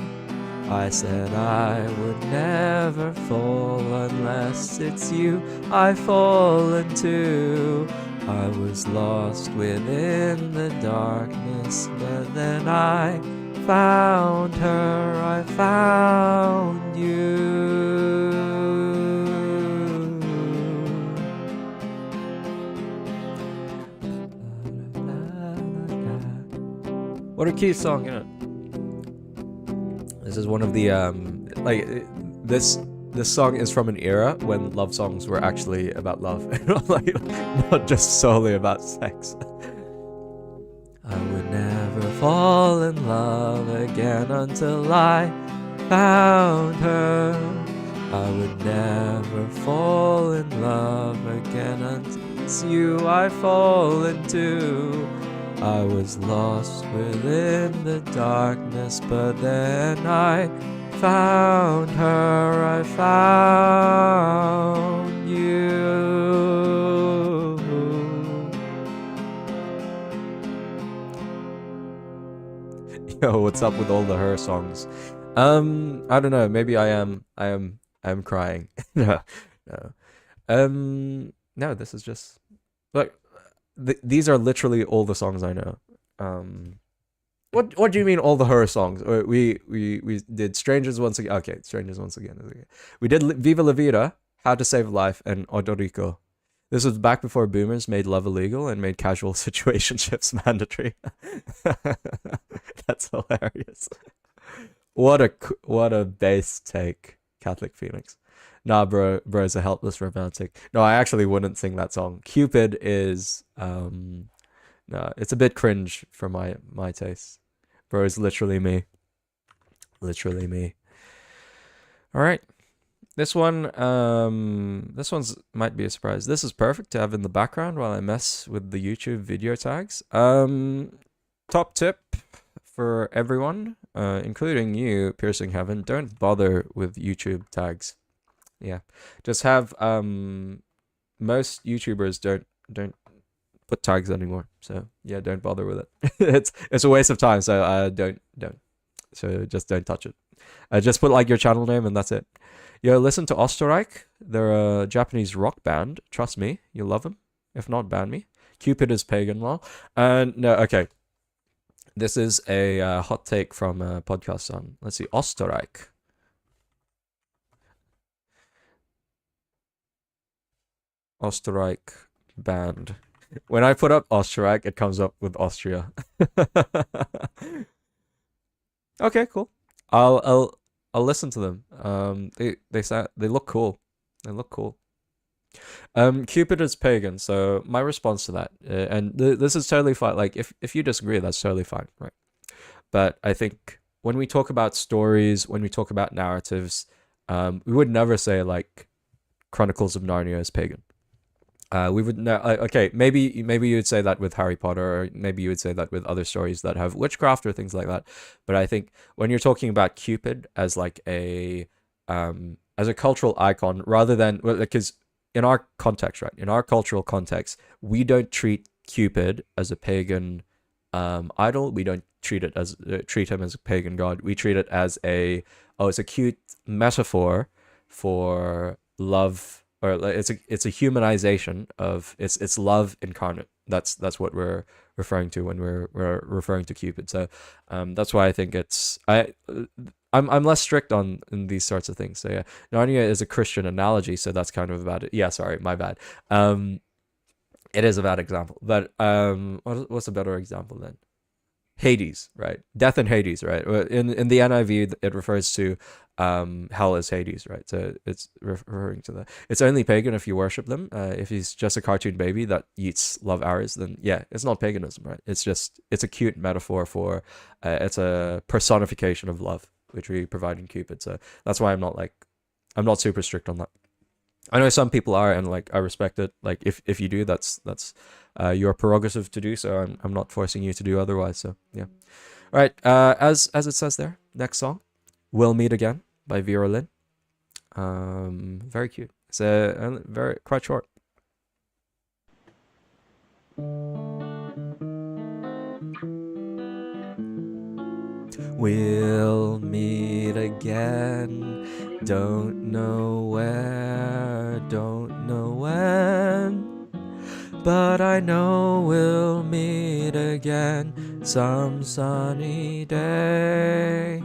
[SPEAKER 1] I said I would never fall unless it's you I fall into. I was lost within the darkness, but then I found her, I found you. What a cute song, you know. This is one of the this song is from an era when love songs were actually about love, like not just solely about sex. I would never fall in love again until I found her. I would never fall in love again until it's you I fall into. I was lost within the darkness, but then I found her, I found you. Yo, what's up with all the her songs? I don't know, maybe I am crying. No, no. No, this is just like these are literally all the songs I know. What do you mean all the her songs? We did Strangers once again. Okay, Strangers once again. We did Viva La Vida, How to Save a Life, and Odorico. This was back before boomers made love illegal and made casual situationships mandatory. That's hilarious. What a base take, Catholic Phoenix. Nah, bro's a helpless romantic. No, I actually wouldn't sing that song. Cupid is no, it's a bit cringe for my taste. Bro is literally me. Literally me. All right. This one's might be a surprise. This is perfect to have in the background while I mess with the YouTube video tags. Top tip for everyone, including you, Piercing Heaven, don't bother with YouTube tags. Yeah, just have most YouTubers don't put tags anymore. So yeah, don't bother with it. It's a waste of time. So don't. So just don't touch it. Just put like your channel name and that's it. Yo, listen to Osterreich. They're a Japanese rock band. Trust me, you'll love them. If not, ban me. Cupid is pagan, lol. And no, okay. This is a hot take from a podcast on, let's see, Osterreich. Osterreich band. When I put up Osterreich, it comes up with Austria. Okay, cool. I'll listen to them. They look cool. They look cool. Cupid is pagan, so my response to that, and this is totally fine. Like, if you disagree, that's totally fine, right? But I think when we talk about stories, when we talk about narratives, we would never say like Chronicles of Narnia is pagan. We would know. Okay, maybe you would say that with Harry Potter, or maybe you would say that with other stories that have witchcraft or things like that. But I think when you're talking about Cupid as like as a cultural icon, rather than, well, because in our context, right, in our cultural context, we don't treat Cupid as a pagan idol. We don't treat him as a pagan god. We treat it as it's a cute metaphor for love, or it's a humanization of it's love incarnate. That's what we're referring to when we're referring to Cupid. So that's why I think I'm less strict on in these sorts of things. So yeah, Narnia is a Christian analogy, so that's kind of about it. Yeah, sorry, my bad. It is a bad example, but what's a better example then? Hades, right? Death in Hades, right? In the NIV, it refers to hell as Hades, right? So it's referring to that. It's only pagan if you worship them. If he's just a cartoon baby that eats love arrows, then yeah, it's not paganism, right? It's a cute metaphor for it's a personification of love, which we provide in Cupid. So that's why I'm not super strict on that. I know some people are, and like I respect it. Like if you do, that's your prerogative to do so. I'm not forcing you to do otherwise. So yeah. All right. As it says there, next song, "We'll Meet Again" by Vera Lynn. Very cute. It's very quite short. We'll meet again. Don't know where, don't know when, but I know we'll meet again some sunny day.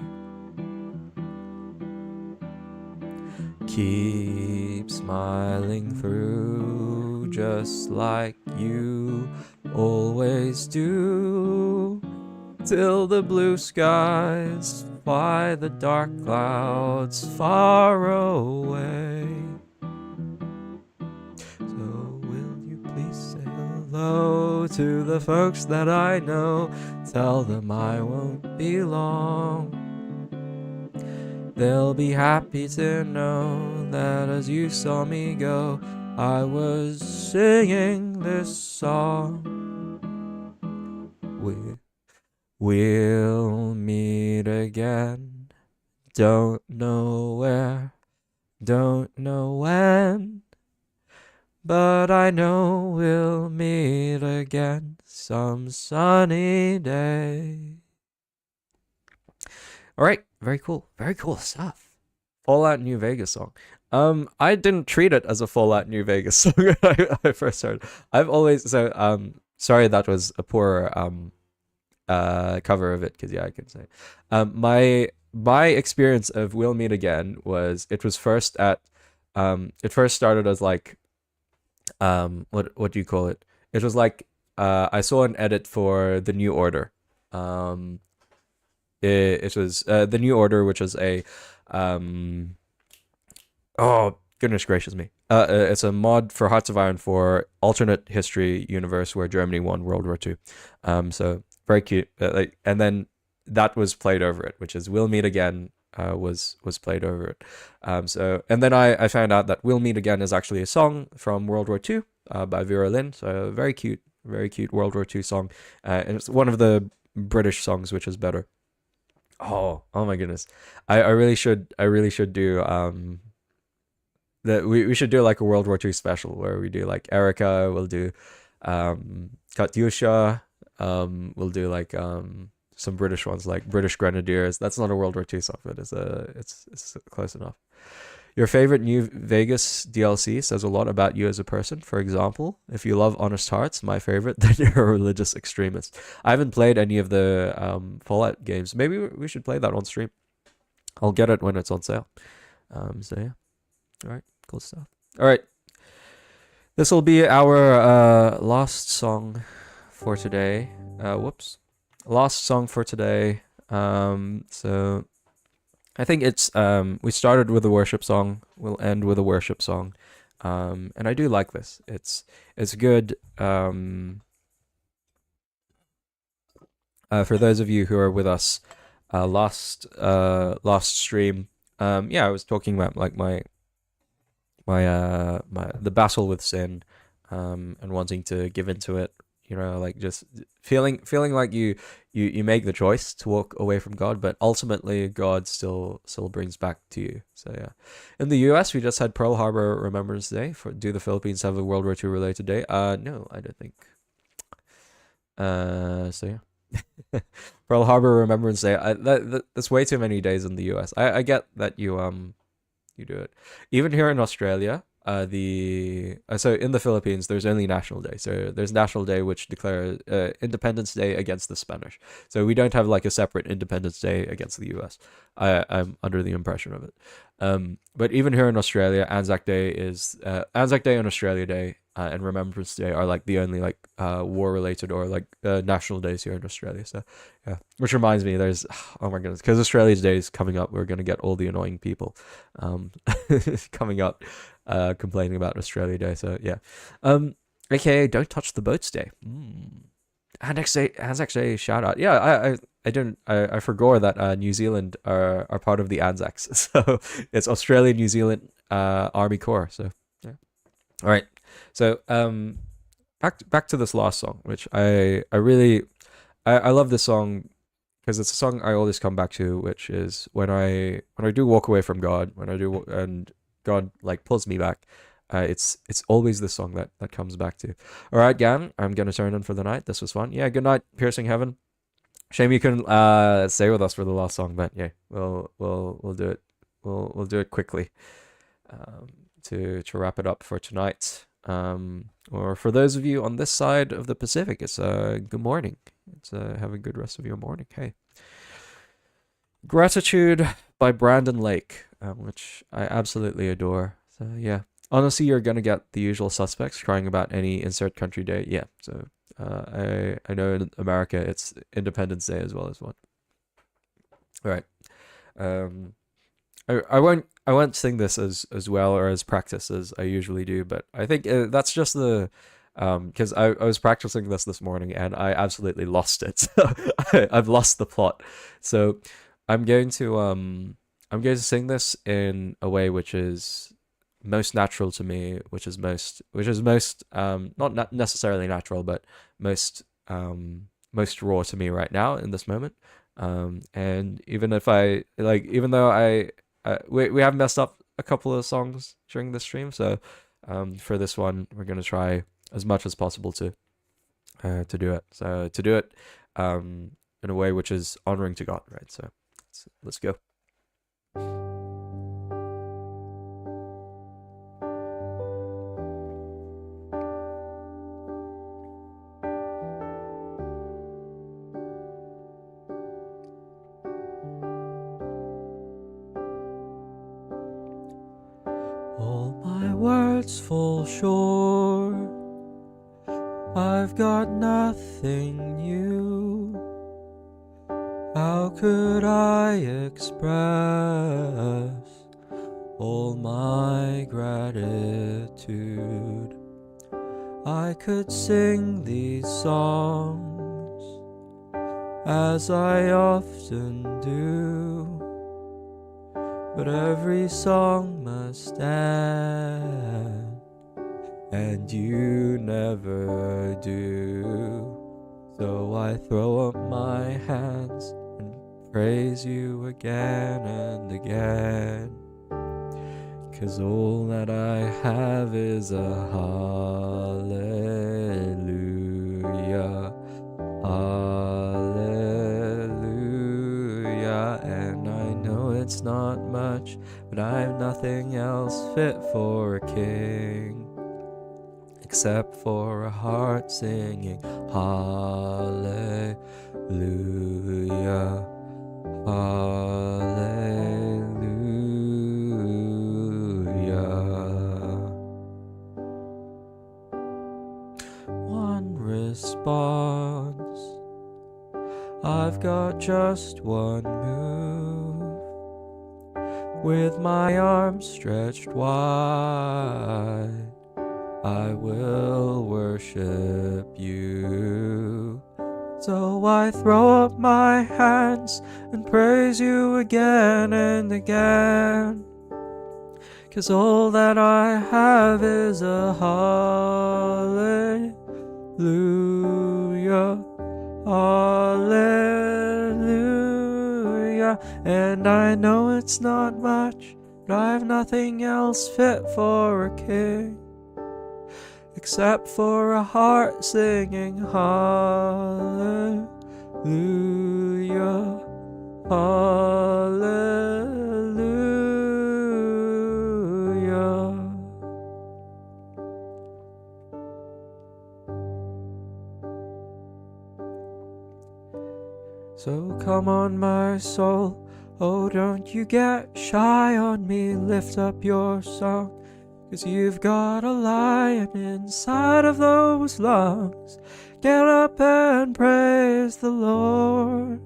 [SPEAKER 1] Keep smiling through just like you always do, till the blue skies fly the dark clouds far away. So will you please say hello to the folks that I know? Tell them I won't be long. They'll be happy to know that as you saw me go, I was singing this song. We'll meet again. Don't know where, don't know when, but I know we'll meet again some sunny day. All right, very cool stuff. Fallout New Vegas song. I didn't treat it as a Fallout New Vegas song when I first heard. I've always sorry that was a poor cover of it, because yeah, I can say my experience of "We'll Meet Again" was it first started as like what do you call it? It was like I saw an edit for The New Order. It was The New Order, which is a oh goodness gracious me, it's a mod for Hearts of Iron 4 alternate history universe where Germany won World War II. So very cute. And then that was played over it, which is "We'll Meet Again" was played over it. So and then I found out that "We'll Meet Again" is actually a song from World War II by Vera Lynn. So very cute World War II song, and it's one of the British songs which is better. Oh my goodness, I really should do that. We should do like a World War II special where we do like Erica, we'll do Katyusha, we'll do like some British ones like British Grenadiers. That's not a World War II song, but it's close enough. Your favorite New Vegas DLC says a lot about you as a person. For example, if you love Honest Hearts, my favorite, then you're a religious extremist. I haven't played any of the Fallout games. Maybe we should play that on stream. I'll get it when it's on sale. So yeah. All right, cool stuff. All right. This will be our last song for today. Whoops. Last song for today. So I think it's we started with a worship song. We'll end with a worship song. And I do like this. It's good. For those of you who are with us, last stream. Yeah, I was talking about like my the battle with sin, and wanting to give into it. You know, like just feeling like you make the choice to walk away from God, but ultimately God still brings back to you. So yeah, in the U.S. we just had Pearl Harbor Remembrance Day. Do the Philippines have a World War II related day? No, I don't think. So yeah, Pearl Harbor Remembrance Day. That's way too many days in the U.S. I get that you do it. Even here in Australia, so in the Philippines, there's only National Day. So there's National Day, which declares Independence Day against the Spanish. So we don't have like a separate Independence Day against the U.S. I'm under the impression of it. But even here in Australia, Anzac Day and Australia Day and Remembrance Day are like the only like war-related or like national days here in Australia. So yeah, which reminds me, there's oh my goodness, because Australia's Day is coming up, we're gonna get all the annoying people coming up complaining about Australia Day. So yeah, aka Don't Touch the Boats Day. Anzac Day shout out. Yeah, I forgot that New Zealand are part of the Anzacs. So it's Australia, New Zealand Army Corps. So yeah. All right. So back to this last song, which I really love this song because it's a song I always come back to, which is when I do walk away from God, and God like pulls me back. It's always the song that comes back to. All right, Gan, I'm gonna turn in for the night. This was fun. Yeah, good night, Piercing Heaven. Shame you couldn't stay with us for the last song, but yeah, we'll do it. We'll do it quickly to wrap it up for tonight. Or for those of you on this side of the Pacific, it's good morning. It's have a good rest of your morning. Hey, Gratitude by Brandon Lake, which I absolutely adore. So yeah. Honestly, you're gonna get the usual suspects crying about any insert country day. Yeah, so I know in America it's Independence Day as well as one. All right, I won't sing this as well or as practice as I usually do, but I think that's just the because I was practicing this morning and I absolutely lost it. So I've lost the plot. So I'm going to sing this in a way which is most natural to me, which is most not necessarily natural, but most raw to me right now in this moment. And even if even though we have messed up a couple of songs during this stream, so for this one we're gonna try as much as possible to do it. So to do it in a way which is honoring to God, right? So let's go. All my words fall short. I've got nothing new. How could I express all my gratitude? I could sing these songs as I often do, but every song must end, and you never do. So I throw up my hands and praise you again and again, 'cause all that I have is a hallelujah, hallelujah. and I know it's not much, but I've nothing else fit for a king, except for a heart singing hallelujah, hallelujah. One response, I've got just one move, with my arms stretched wide, I will worship you. So I throw up my hands and praise you again and again, 'cause all that I have is a hallelujah, hallelujah. And I know it's not much, but I've nothing else fit for a king, except for a heart singing hallelujah, hallelujah. So come on, my soul, oh don't you get shy on me, lift up your song, 'cause you've got a lion inside of those lungs. Get up and praise the Lord.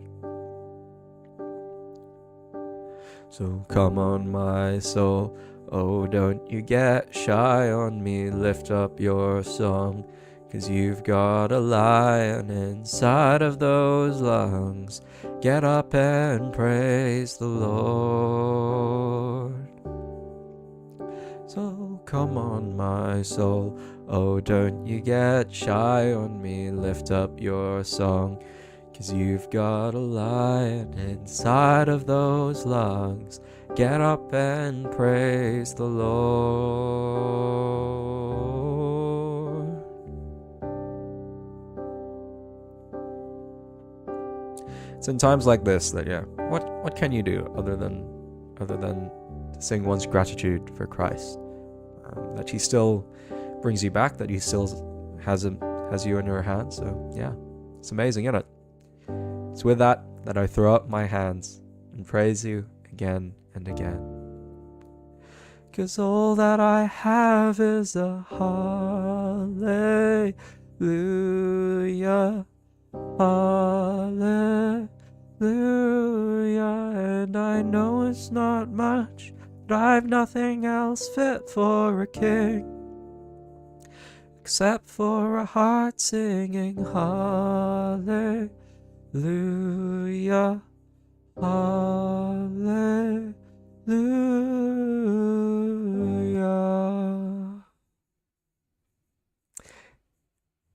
[SPEAKER 1] So come on, my soul, oh don't you get shy on me, lift up your song, 'cause you've got a lion inside of those lungs. Get up and praise the Lord. So come on, my soul, oh don't you get shy on me, lift up your song, 'cause you've got a lion inside of those lungs. Get up and praise the Lord. It's in times like this that, yeah, what can you do other than to sing one's gratitude for Christ, that he still brings you back, that he still has you in your hands. So yeah, it's amazing, isn't it? It's with that I throw up my hands and praise you again and again, 'cause all that I have is a hallelujah, hallelujah. And I know it's not much, but I've nothing else fit for a king, except for a heart singing hallelujah, hallelujah.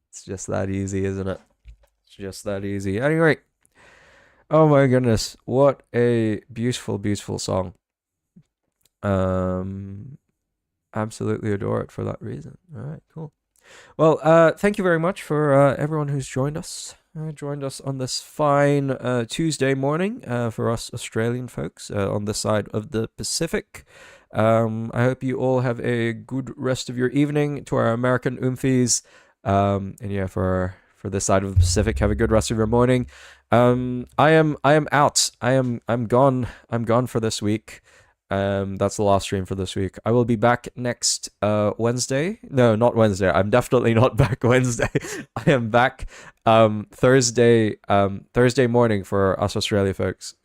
[SPEAKER 1] It's just that easy, isn't it? It's just that easy. Anyway, oh my goodness, what a beautiful, beautiful song. Absolutely adore it for that reason. All right, cool. Well, thank you very much for everyone who's joined us on this fine Tuesday morning for us Australian folks on this side of the Pacific. I hope you all have a good rest of your evening. To our American oomfies, and yeah, for this side of the Pacific, have a good rest of your morning. I am out. I'm gone. I'm gone for this week. That's the last stream for this week. I will be back next Wednesday. No, not Wednesday. I'm definitely not back Wednesday. I am back Thursday morning for us Australian folks.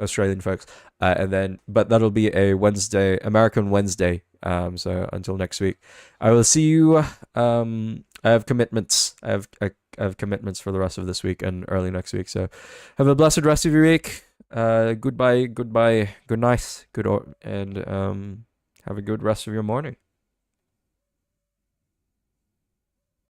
[SPEAKER 1] And then, but that'll be a Wednesday, American Wednesday. So until next week, I will see you. I have commitments. I have commitments for the rest of this week and early next week. So have a blessed rest of your week. Goodbye, good night, and have a good rest of your morning.